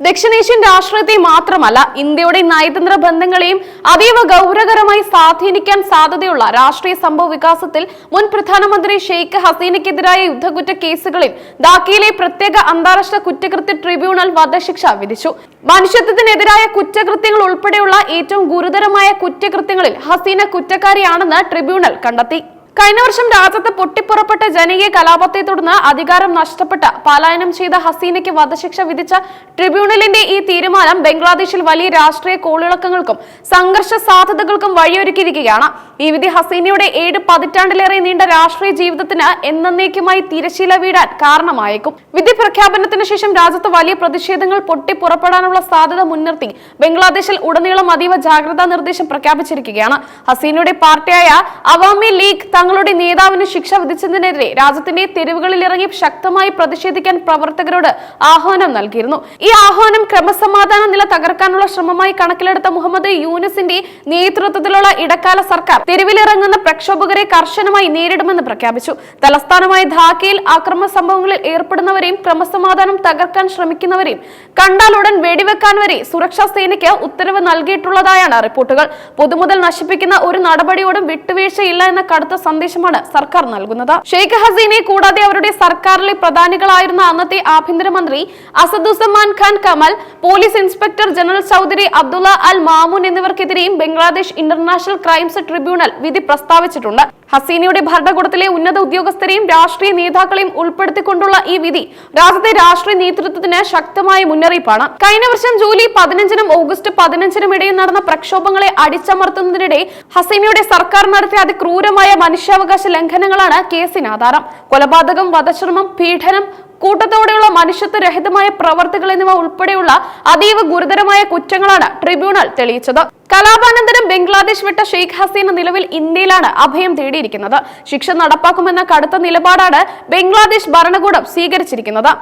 ദക്ഷിണേഷ്യൻ രാഷ്ട്രീയത്തെ മാത്രമല്ല ഇന്ത്യയുടെ നയതന്ത്ര ബന്ധങ്ങളെയും അതീവ ഗൗരവകരമായി സ്വാധീനിക്കാൻ സാധ്യതയുള്ള രാഷ്ട്രീയ സംഭവ വികാസത്തിൽ മുൻ പ്രധാനമന്ത്രി ഷെയ്ഖ് ഹസീനയ്ക്കെതിരായ യുദ്ധക്കുറ്റ കേസുകളിൽ ധാക്കയിലെ പ്രത്യേക അന്താരാഷ്ട്ര കുറ്റകൃത്യ ട്രിബ്യൂണൽ വധശിക്ഷ വിധിച്ചു. മനുഷ്യത്വത്തിനെതിരായ കുറ്റകൃത്യങ്ങൾ ഉൾപ്പെടെയുള്ള ഏറ്റവും ഗുരുതരമായ കുറ്റകൃത്യങ്ങളിൽ ഹസീന കുറ്റക്കാരിയാണെന്ന് ട്രിബ്യൂണൽ കണ്ടെത്തി. കഴിഞ്ഞ വർഷം രാജ്യത്ത് പൊട്ടിപ്പുറപ്പെട്ട ജനകീയ കലാപത്തെ തുടർന്ന് അധികാരം നഷ്ടപ്പെട്ട് പലായനം ചെയ്ത ഹസീനയ്ക്ക് വധശിക്ഷ വിധിച്ച ട്രിബ്യൂണലിന്റെ ഈ തീരുമാനം ബംഗ്ലാദേശിൽ വലിയ രാഷ്ട്രീയ കോളിളക്കങ്ങൾക്കും സംഘർഷ സാധ്യതകൾക്കും വഴിയൊരുക്കിയിരിക്കുകയാണ്. ഈ വിധി ഹസീനയുടെ 7 പതിറ്റാണ്ടിലേറെ നീണ്ട രാഷ്ട്രീയ ജീവിതത്തിന് എന്നേക്കുമായി തിരശീല വീഴാൻ കാരണമായേക്കും. വിധി പ്രഖ്യാപനത്തിന് ശേഷം രാജ്യത്ത് വലിയ പ്രതിഷേധങ്ങൾ പൊട്ടിപ്പുറപ്പെടാനുള്ള സാധ്യത മുൻനിർത്തി ബംഗ്ലാദേശിൽ ഉടനീളം അതീവ ജാഗ്രതാ നിർദ്ദേശം പ്രഖ്യാപിച്ചിരിക്കുകയാണ്. ഹസീനയുടെ പാർട്ടിയായ അവാമി ലീഗ് തങ്ങളുടെ നേതാവിന് ശിക്ഷ വിധിച്ചതിനെതിരെ രാജ്യത്തിന്റെ തെരുവുകളിൽ ഇറങ്ങി ശക്തമായി പ്രതിഷേധിക്കാൻ പ്രവർത്തകരോട് ആഹ്വാനം നൽകിയിരുന്നു. ഈ ആഹ്വാനം ക്രമസമാധാന നില തകർക്കാനുള്ള ശ്രമമായി കണക്കിലെടുത്ത മുഹമ്മദ് യൂനുസിന്റെ നേതൃത്വത്തിലുള്ള ഇടക്കാല സർക്കാർ തെരുവിലിറങ്ങുന്ന പ്രക്ഷോഭകരെ കർശനമായി നേരിടുമെന്ന് പ്രഖ്യാപിച്ചു. തലസ്ഥാനമായ ധാക്കയിൽ അക്രമ സംഭവങ്ങളിൽ ഏർപ്പെടുന്നവരെയും ക്രമസമാധാനം തകർക്കാൻ ശ്രമിക്കുന്നവരെയും കണ്ടാലുടൻ വെടിവെക്കാൻ വരെ സുരക്ഷാ സേനയ്ക്ക് ഉത്തരവ് നൽകിയിട്ടുള്ളതായാണ് റിപ്പോർട്ടുകൾ. പൊതുമുതൽ നശിപ്പിക്കുന്ന ഒരു നടപടിയോടും വിട്ടുവീഴ്ചയില്ല എന്ന കടുത്ത സന്ദേശമാണ് സർക്കാർ നൽകുന്നത്. ഷെയ്ഖ് ഹസീനയെ കൂടാതെ അവരുടെ സർക്കാരിലെ പ്രധാനികളായിരുന്ന അന്നത്തെ ആഭ്യന്തരമന്ത്രി Asaduzzaman Khan Kamal, police inspector general Chowdhury Abdullah Al Mamun എന്നിവർക്കെതിരെയും ബംഗ്ലാദേശ് ഇന്റർനാഷണൽ ക്രൈംസ് ട്രിബ്യൂണൽ വിധി പ്രസ്താവിച്ചിട്ടുണ്ട്. ഹസീനയുടെ ഭരണകൂടത്തിലെ ഉന്നത ഉദ്യോഗസ്ഥരെയും രാഷ്ട്രീയ നേതാക്കളെയും ഉൾപ്പെടുത്തിക്കൊണ്ടുള്ള ഈ വിധി രാജ്യത്തെ രാഷ്ട്രീയ നേതൃത്വത്തിന് ശക്തമായ മുന്നറിയിപ്പാണ്. കഴിഞ്ഞ വർഷം ജൂലൈ 15-നും ഓഗസ്റ്റ് 15-നും ഇടയിൽ നടന്ന പ്രക്ഷോഭങ്ങളെ അടിച്ചമർത്തുന്നതിനിടെ ഹസീനയുടെ സർക്കാർ നടത്തിയ അതിക്രൂരമായ മനുഷ്യാവകാശ ലംഘനങ്ങളാണ് കേസിന് ആധാരം. കൊലപാതകം, വധശ്രമം, പീഡനം, കൂട്ടത്തോടെയുള്ള മനുഷ്യത്വരഹിതമായ പ്രവർത്തികൾ എന്നിവ ഉൾപ്പെടെയുള്ള അതീവ ഗുരുതരമായ കുറ്റങ്ങളാണ് ട്രിബ്യൂണൽ തെളിയിച്ചത്. കലാപാനന്തരം ബംഗ്ലാദേശ് വിട്ട ഷെയ്ഖ് ഹസീന നിലവിൽ ഇന്ത്യയിലാണ് അഭയം തേടിയിരിക്കുന്നത്. ശിക്ഷ നടപ്പാക്കുമെന്ന കടുത്ത നിലപാടാണ് ബംഗ്ലാദേശ് ഭരണകൂടം സ്വീകരിച്ചിരിക്കുന്നത്.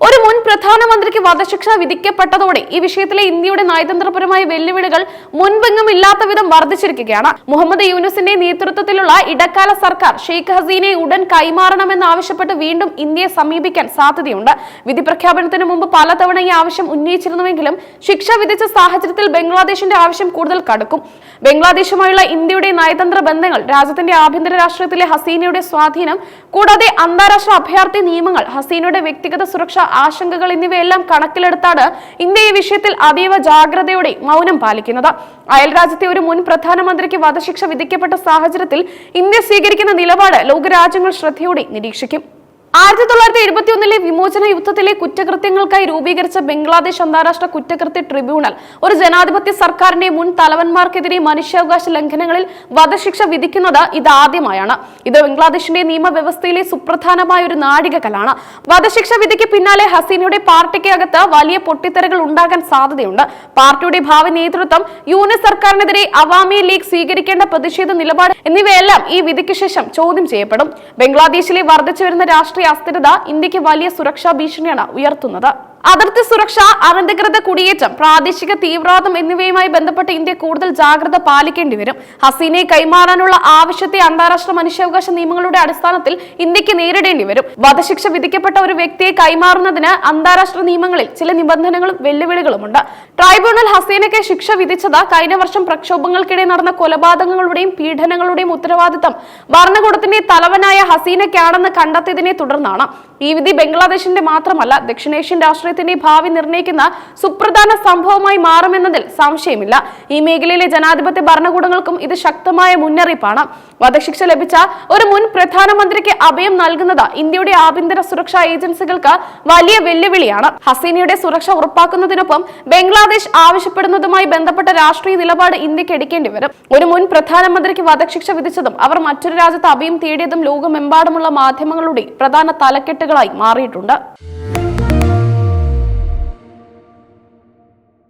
ഒരു മുൻ പ്രധാനമന്ത്രിക്ക് വധശിക്ഷ വിധിക്കപ്പെട്ടതോടെ ഈ വിഷയത്തിലെ ഇന്ത്യയുടെ നയതന്ത്രപരമായ വെല്ലുവിളികൾ മുൻപെങ്ങും ഇല്ലാത്ത വിധം വർദ്ധിച്ചിരിക്കുകയാണ്. മുഹമ്മദ് യൂനുസിന്റെ നേതൃത്വത്തിലുള്ള ഇടക്കാല സർക്കാർ ഷെയ്ഖ് ഹസീനയെ ഉടൻ കൈമാറണമെന്നാവശ്യപ്പെട്ട് വീണ്ടും ഇന്ത്യയെ സമീപിക്കാൻ സാധ്യതയുണ്ട്. വിധി പ്രഖ്യാപനത്തിന് മുമ്പ് പലതവണ ഈ ആവശ്യം ഉന്നയിച്ചിരുന്നുവെങ്കിലും ശിക്ഷ വിധിച്ച സാഹചര്യത്തിൽ ബംഗ്ലാദേശിന്റെ ആവശ്യം കൂടുതൽ കടുക്കും. ബംഗ്ലാദേശുമായുള്ള ഇന്ത്യയുടെ നയതന്ത്ര ബന്ധങ്ങൾ, രാജ്യത്തിന്റെ ആഭ്യന്തര രാഷ്ട്രീയത്തിലെ ഹസീനയുടെ സ്വാധീനം, കൂടാതെ അന്താരാഷ്ട്ര അഭയാർത്ഥി നിയമങ്ങൾ, ഹസീനയുടെ വ്യക്തിഗത സുരക്ഷാ ആശങ്കകൾ എന്നിവയെല്ലാം കണക്കിലെടുത്താണ് ഇന്ത്യ ഈ വിഷയത്തിൽ അതീവ ജാഗ്രതയോടെ മൗനം പാലിക്കുന്നത്. അയൽരാജ്യത്തെ ഒരു മുൻ പ്രധാനമന്ത്രിക്ക് വധശിക്ഷ വിധിക്കപ്പെട്ട സാഹചര്യത്തിൽ ഇന്ത്യ സ്വീകരിക്കുന്ന നിലപാട് ലോകരാജ്യങ്ങൾ ശ്രദ്ധയോടെ നിരീക്ഷിക്കും. 1971 വിമോചന യുദ്ധത്തിലെ കുറ്റകൃത്യങ്ങൾക്കായി രൂപീകരിച്ച ബംഗ്ലാദേശ് അന്താരാഷ്ട്ര കുറ്റകൃത്യ ട്രിബ്യൂണൽ ഒരു ജനാധിപത്യ സർക്കാരിന്റെ മുൻ തലവന്മാർക്കെതിരെ മനുഷ്യാവകാശ ലംഘനങ്ങളിൽ വധശിക്ഷ വിധിക്കുന്നത് ഇതാദ്യമായാണ്. ഇത് ബംഗ്ലാദേശിന്റെ നിയമവ്യവസ്ഥയിലെ സുപ്രധാനമായ ഒരു നാഴികക്കല്ലാണ്. വധശിക്ഷ വിധിക്ക് പിന്നാലെ ഹസീനയുടെ പാർട്ടിക്ക് അകത്ത് വലിയ പൊട്ടിത്തെറികൾ ഉണ്ടാകാൻ സാധ്യതയുണ്ട്. പാർട്ടിയുടെ ഭാവി നേതൃത്വം, യൂനിസ് സർക്കാരിനെതിരെ അവാമി ലീഗ് സ്വീകരിക്കേണ്ട പ്രതിഷേധ നിലപാട് എന്നിവയെല്ലാം ഈ വിധിക്ക് ശേഷം ചോദ്യം ചെയ്യപ്പെടും. ബംഗ്ലാദേശിലെ വർദ്ധിച്ചു വരുന്ന രാഷ്ട്രീയ അസ്ഥിരത ഇന്ത്യക്ക് വലിയ സുരക്ഷാ ഭീഷണിയാണ് ഉയർത്തുന്നത്. അതിർത്തി സുരക്ഷ, അനധികൃത കുടിയേറ്റം, പ്രാദേശിക തീവ്രവാദം എന്നിവയുമായി ബന്ധപ്പെട്ട് ഇന്ത്യ കൂടുതൽ ജാഗ്രത പാലിക്കേണ്ടി വരും. ഹസീനയെ കൈമാറാനുള്ള ആവശ്യത്തെ അന്താരാഷ്ട്ര മനുഷ്യാവകാശ നിയമങ്ങളുടെ അടിസ്ഥാനത്തിൽ ഇന്ത്യക്ക് നേരിടേണ്ടി വരും. വധശിക്ഷ വിധിക്കപ്പെട്ട ഒരു വ്യക്തിയെ കൈമാറുന്നതിന് അന്താരാഷ്ട്ര നിയമങ്ങളിൽ ചില നിബന്ധനകളും വെല്ലുവിളികളുമുണ്ട്. ട്രൈബ്യൂണൽ ഹസീനയ്ക്ക് ശിക്ഷ വിധിച്ചത് കഴിഞ്ഞ വർഷം പ്രക്ഷോഭങ്ങൾക്കിടെ നടന്ന കൊലപാതകങ്ങളുടെയും പീഡനങ്ങളുടെയും ഉത്തരവാദിത്തം ഭരണകൂടത്തിന്റെ തലവനായ ഹസീനയ്ക്കാണെന്ന് കണ്ടെത്തിയതിനെ തുടർന്നാണ്. ഈ വിധി ബംഗ്ലാദേശിന്റെ മാത്രമല്ല ദക്ഷിണേഷ്യൻ രാഷ്ട്രീയത്തിന്റെ ഭാവി നിർണ്ണയിക്കുന്ന സുപ്രധാന സംഭവമായി മാറുമെന്നതിൽ സംശയമില്ല. ഈ മേഖലയിലെ ജനാധിപത്യ ഭരണകൂടങ്ങൾക്കും ഇത് ശക്തമായ മുന്നറിയിപ്പാണ്. വധശിക്ഷ ലഭിച്ച ഒരു മുൻ പ്രധാനമന്ത്രിക്ക് അഭയം നൽകുന്നത് ഇന്ത്യയുടെ ആഭ്യന്തര സുരക്ഷാ ഏജൻസികൾക്ക് വലിയ വെല്ലുവിളിയാണ്. ഹസീനയുടെ സുരക്ഷ ഉറപ്പാക്കുന്നതിനൊപ്പം ബംഗ്ലാദേശ് ആവശ്യപ്പെടുന്നതുമായി ബന്ധപ്പെട്ട രാഷ്ട്രീയ നിലപാട് ഇന്ത്യക്ക് എടുക്കേണ്ടി വരും. ഒരു മുൻ പ്രധാനമന്ത്രിക്ക് വധശിക്ഷ വിധിച്ചതും അവർ മറ്റൊരു രാജ്യത്ത് അഭയം തേടിയതും ലോകമെമ്പാടുമുള്ള മാധ്യമങ്ങളുടെ പ്രധാന തലക്കെട്ടുകളായി മാറിയിട്ടുണ്ട്.